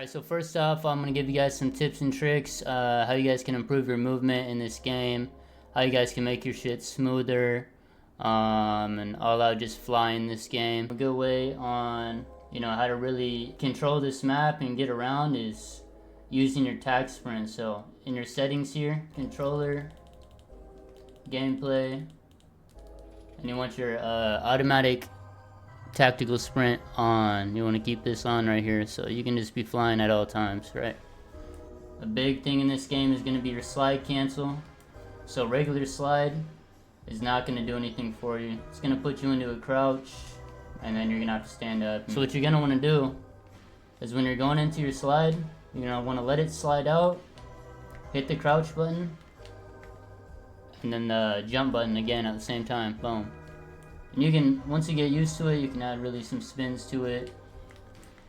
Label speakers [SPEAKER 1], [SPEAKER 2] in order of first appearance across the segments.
[SPEAKER 1] Alright, so first off, I'm going to give you guys some tips and tricks, how you guys can improve your movement in this game, how you guys can make your shit smoother, and all out just fly in this game. A good way on, how to really control this map and get around is using your tac sprint. So in your settings here, controller, gameplay, and you want your automatic tactical sprint on. You want to keep this on right here so you can just be flying at all times, right? A big thing in this game is going to be your slide cancel. So regular slide is not going to do anything for you. It's going to put you into a crouch and then you're going to have to stand up. So what you're going to want to do is when you're going into your slide, you're going to want to let it slide out, hit the crouch button, and then the jump button again at the same time. Boom. And you can, once you get used to it, you can add really some spins to it,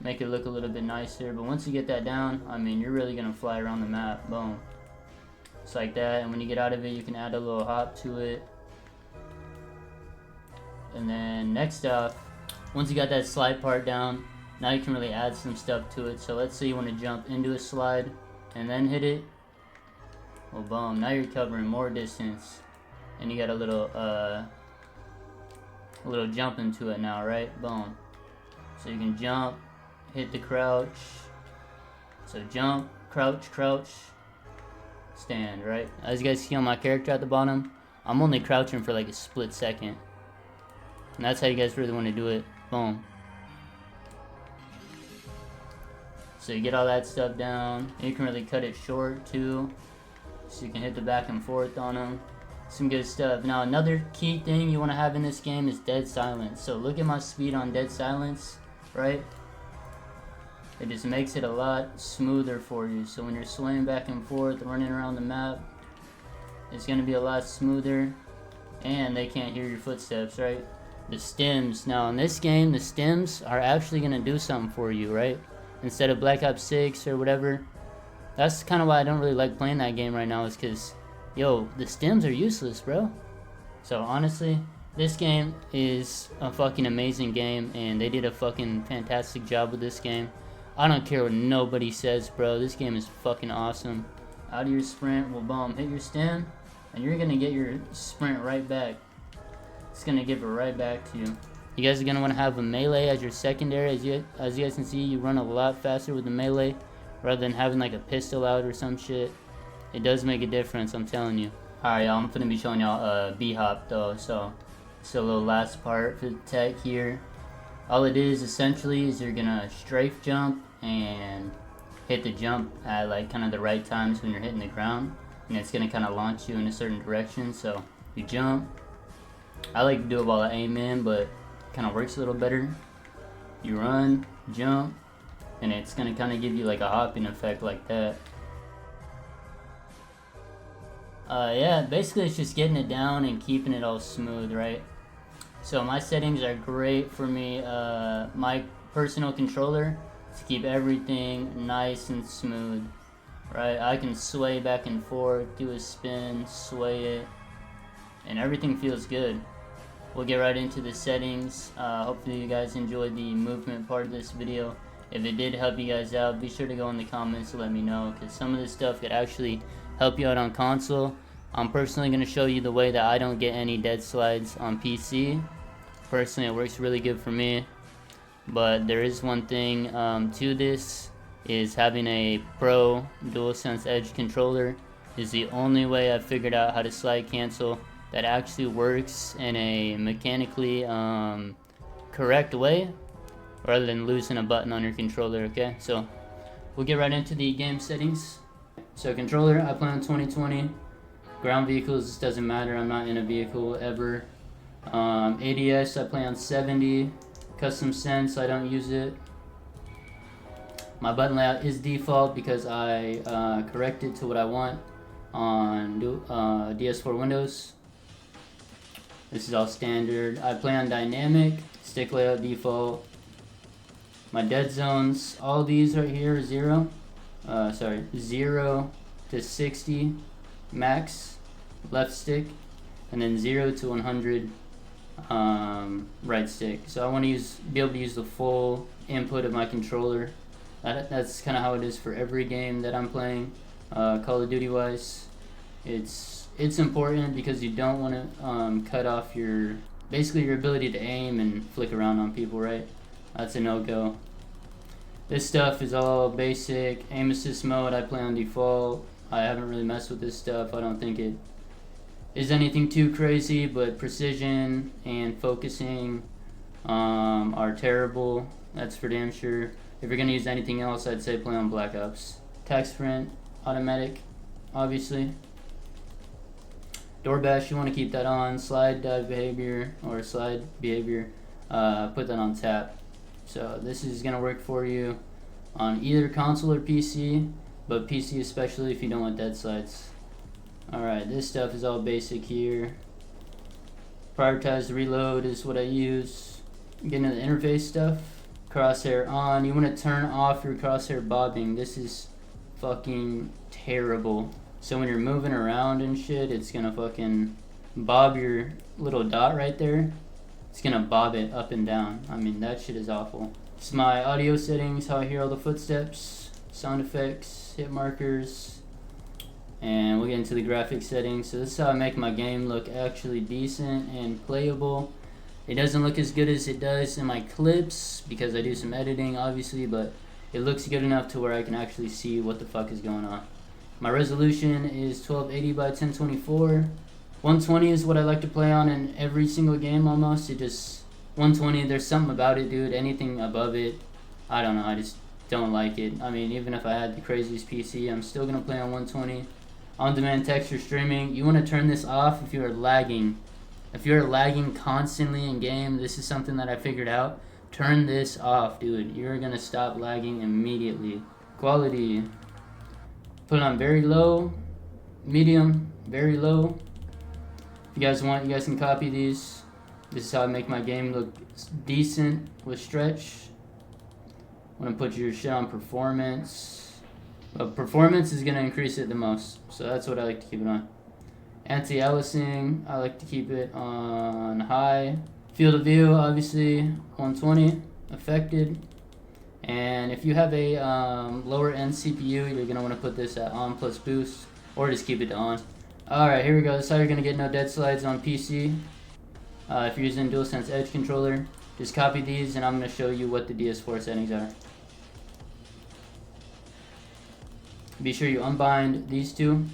[SPEAKER 1] make it look a little bit nicer. But once you get that down, I mean, you're really gonna fly around the map. Boom. Just like that. And when you get out of it, you can add a little hop to it. And then next up, once you got that slide part down, now you can really add some stuff to it. So let's say you want to jump into a slide and then hit it. Well, boom. Now you're covering more distance, and you got a little jump into it now, right? Boom. So you can jump, hit the crouch. So jump, crouch, crouch, stand, right? As you guys see on my character at the bottom, I'm only crouching for like a split second. And that's how you guys really want to do it. Boom. So you get all that stuff down. And you can really cut it short too, so you can hit the back and forth on them. Some good stuff. Now another key thing you want to have in this game is dead silence. So look at my speed on dead silence, right? It just makes it a lot smoother for you. So when you're swaying back and forth, running around the map, it's going to be a lot smoother, and they can't hear your footsteps, right? The stems. Now in this game, the stems are actually going to do something for you, right? Instead of Black Ops 6 or whatever. That's kind of why I don't really like playing that game right now, is because yo, the stems are useless, bro. So honestly, this game is a fucking amazing game, and they did a fucking fantastic job with this game. I don't care what nobody says, bro. This game is fucking awesome. Out of your sprint, well, boom, hit your stem, and you're gonna get your sprint right back. It's gonna give it right back to you. You guys are gonna want to have a melee as your secondary. As you guys can see, you run a lot faster with the melee rather than having like a pistol out or some shit. It does make a difference, I'm telling you. Alright, y'all, I'm gonna be showing y'all B-hop though, so it's a little last part for the tech here. All it is essentially is you're gonna strafe jump and hit the jump at like kind of the right times when you're hitting the ground, and it's gonna kind of launch you in a certain direction. So you jump. I like to do it while I aim in, but it kind of works a little better. You run, jump, and it's gonna kind of give you like a hopping effect like that. Yeah, basically it's just getting it down and keeping it all smooth, right? So my settings are great for me. My personal controller to keep everything nice and smooth, right? I can sway back and forth, do a spin, sway it, and everything feels good. We'll get right into the settings. Hopefully you guys enjoyed the movement part of this video. If it did help you guys out, be sure to go in the comments to let me know, because some of this stuff could actually help you out on console. I'm personally going to show you the way that I don't get any dead slides on PC. Personally, it works really good for me. But there is one thing to this, is having a Pro DualSense Edge controller is the only way I've figured out how to slide cancel that actually works in a mechanically correct way, rather than losing a button on your controller, okay? So we'll get right into the game settings. So controller, I play on 2020. Ground vehicles, doesn't matter, I'm not in a vehicle ever. ADS, I play on 70. Custom sense, I don't use it. My button layout is default because I correct it to what I want on DS4 Windows. This is all standard. I play on dynamic, stick layout default. My dead zones, all these right here are 0 to 60 max left stick, and then 0 to 100 right stick. So I want to be able to use the full input of my controller That's kind of how it is for every game that I'm playing, Call of Duty wise. It's important because you don't want to cut off your ability to aim and flick around on people, right? That's a no-go. This stuff is all basic. Aim assist mode I play on default. I haven't really messed with this stuff. I don't think it is anything too crazy, but precision and focusing are terrible. That's for damn sure. If you're gonna use anything else, I'd say play on Black Ops. Tac sprint, automatic, obviously. Door bash, you want to keep that on. Slide dive behavior or slide behavior, put that on tap. So this is gonna work for you on either console or PC, but PC especially if you don't want dead slides. Alright, this stuff is all basic here. Prioritize reload is what I use. Get into the interface stuff. Crosshair on. You want to turn off your crosshair bobbing. This is fucking terrible. So when you're moving around and shit, it's gonna fucking bob your little dot right there. It's gonna bob it up and down. I mean, that shit is awful. It's my audio settings, how I hear all the footsteps, sound effects, hit markers, and we'll get into the graphics settings. So this is how I make my game look actually decent and playable. It doesn't look as good as it does in my clips because I do some editing obviously, but it looks good enough to where I can actually see what the fuck is going on. My resolution is 1280 by 1024. 120 is what I like to play on in every single game almost. 120, there's something about it, dude. Anything above it, I don't know, I just don't like it. I mean, even if I had the craziest PC, I'm still gonna play on 120. On-demand texture streaming, you want to turn this off if you are lagging. If you're lagging constantly in game, this is something that I figured out. Turn this off, dude. You're gonna stop lagging immediately. Quality, put it on very low, medium, very low. If you guys want, you guys can copy these. This is how I make my game look decent with stretch. Want to put your shit on performance. But performance is gonna increase it the most, so that's what I like to keep it on. Anti-aliasing, I like to keep it on high. Field of view, obviously 120, affected. And if you have a lower end CPU, you're gonna want to put this at on plus boost, or just keep it to on. Alright, here we go. This is how you're gonna get no dead slides on PC. If you're using DualSense Edge controller, just copy these and I'm gonna show you what the DS4 settings are. Be sure you unbind these two.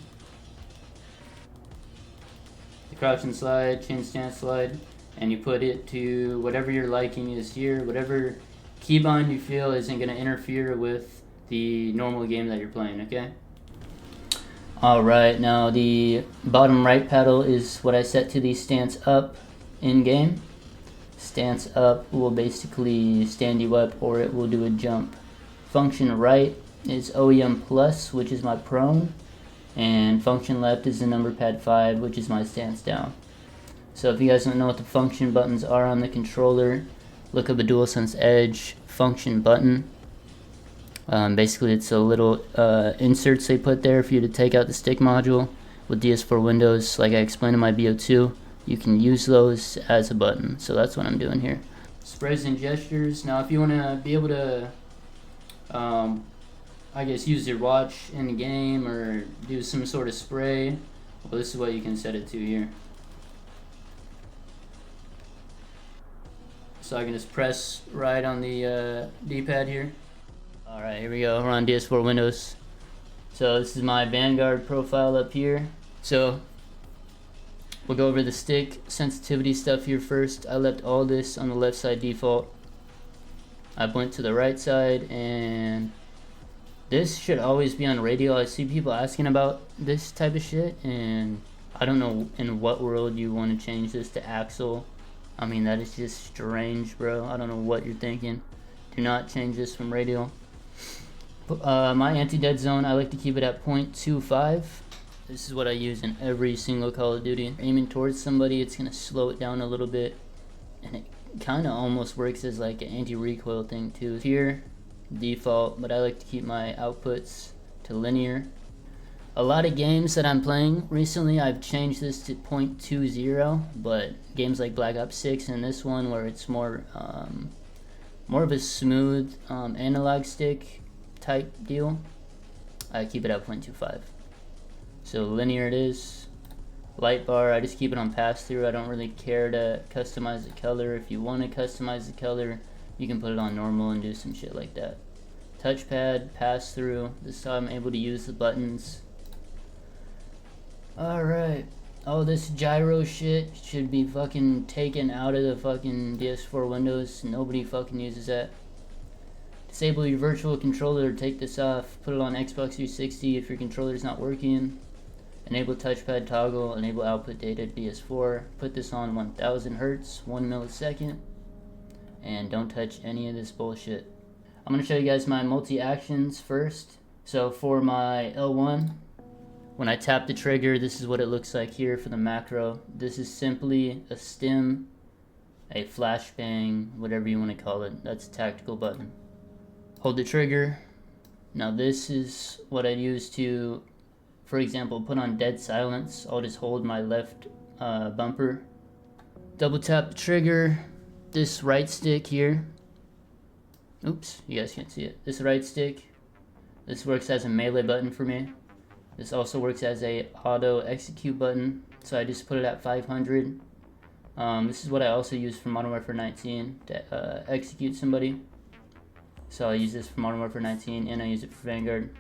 [SPEAKER 1] The crouch and slide, chin stance slide, and you put it to whatever your liking is here, whatever keybind you feel isn't going to interfere with the normal game that you're playing, okay? Alright, now the bottom right paddle is what I set to the stance up in game. Stance up will basically stand you up or it will do a jump. Function right is OEM plus, which is my prone, and function left is the number pad 5, which is my stance down. So if you guys don't know what the function buttons are on the controller, look up a DualSense Edge function button. Basically it's a little inserts they put there for you to take out the stick module. With DS4 Windows, like I explained in my BO2, you can use those as a button. So that's what I'm doing here. Sprays and gestures. Now if you want to be able to I guess use your watch in the game or do some sort of spray, well, this is what you can set it to here. So I can just press right on the D-pad here. Alright, here we go. We're on DS4 Windows. So this is my Vanguard profile up here. So we'll go over the stick sensitivity stuff here first. I left all this on the left side default. I went to the right side, and this should always be on radial. I see people asking about this type of shit, and I don't know in what world you want to change this to Axle. I mean, that is just strange, bro. I don't know what you're thinking. Do not change this from radial. My anti-dead zone, I like to keep it at 0.25. This is what I use in every single Call of Duty. Aiming towards somebody, it's going to slow it down a little bit. And it kind of almost works as like an anti-recoil thing too. Here, default, but I like to keep my outputs to linear. A lot of games that I'm playing recently, I've changed this to 0.20, but games like Black Ops 6 and this one where it's more of a smooth analog stick, type deal, I keep it at 0.25. So linear it is. Light bar, I just keep it on pass through. I don't really care to customize the color. If you want to customize the color, you can put it on normal and do some shit like that. Touchpad, pass through. This is how I'm able to use the buttons. Alright. Oh, this gyro shit should be fucking taken out of the fucking DS4 Windows. Nobody fucking uses that. Disable your virtual controller, take this off. Put it on Xbox 360 if your controller is not working. Enable touchpad toggle, enable output data to DS4. Put this on 1000 Hertz, 1 millisecond. And don't touch any of this bullshit. I'm going to show you guys my multi-actions first. So for my L1, when I tap the trigger, this is what it looks like here for the macro. This is simply a stim, a flashbang, whatever you want to call it. That's a tactical button. Hold the trigger. Now this is what I use to, for example, put on dead silence. I'll just hold my left bumper. Double tap the trigger. This right stick here. Oops, you guys can't see it. This right stick. This works as a melee button for me. This also works as a auto execute button. So I just put it at 500. This is what I also use for Modern Warfare 19 to execute somebody. So I use this for Modern Warfare 19 and I use it for Vanguard.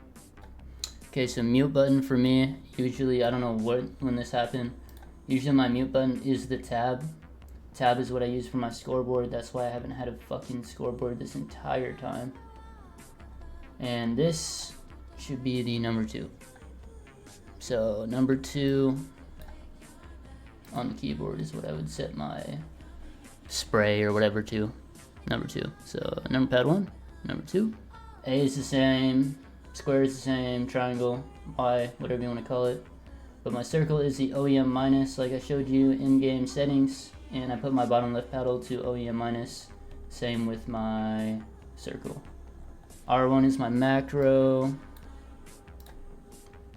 [SPEAKER 1] Okay, so mute button for me, usually, I don't know when this happened. Usually my mute button is the tab. Tab is what I use for my scoreboard. That's why I haven't had a fucking scoreboard this entire time. And this should be the number 2. So number 2 on the keyboard is what I would set my spray or whatever to. Number 2. So number pad 1, number 2. A is the same, square is the same, triangle, Y, whatever you want to call it. But my circle is the OEM minus, like I showed you in-game settings, and I put my bottom left paddle to OEM minus. Same with my circle. R1 is my macro.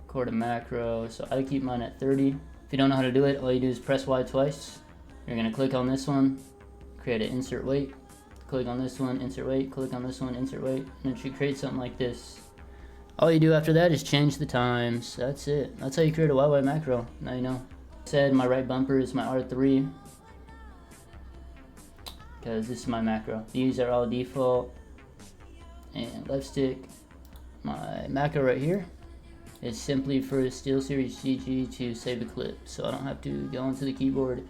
[SPEAKER 1] Core to macro, so I keep mine at 30. If you don't know how to do it, all you do is press Y twice. You're gonna click on this one, create an insert weight. Click on this one, insert weight, click on this one, insert weight, and it should create something like this. All you do after that is change the times. That's it. That's how you create a YY macro. Now you know. Said my right bumper is my R3 because this is my macro. These are all default. And left stick, my macro right here is simply for SteelSeries CG to save a clip, so I don't have to go into the keyboard,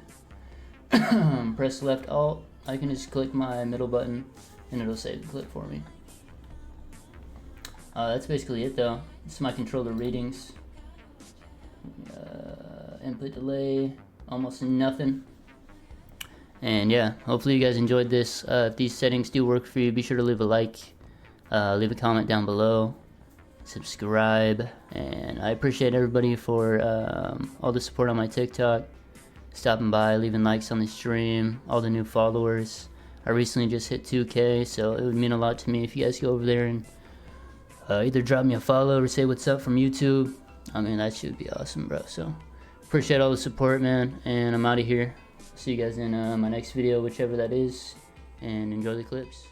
[SPEAKER 1] press left alt. I can just click my middle button and it'll save the clip for me. That's basically it though. This is my controller readings. Input delay, almost nothing. And yeah, hopefully you guys enjoyed this. If these settings do work for you, be sure to leave a like, leave a comment down below, subscribe, and I appreciate everybody for all the support on my TikTok. Stopping by, leaving likes on the stream, all the new followers. I recently just hit 2K, so it would mean a lot to me if you guys go over there and either drop me a follow or say what's up from YouTube. I mean, that should be awesome, bro. So appreciate all the support, man, and I'm out of here. See you guys in my next video, whichever that is, and enjoy the clips.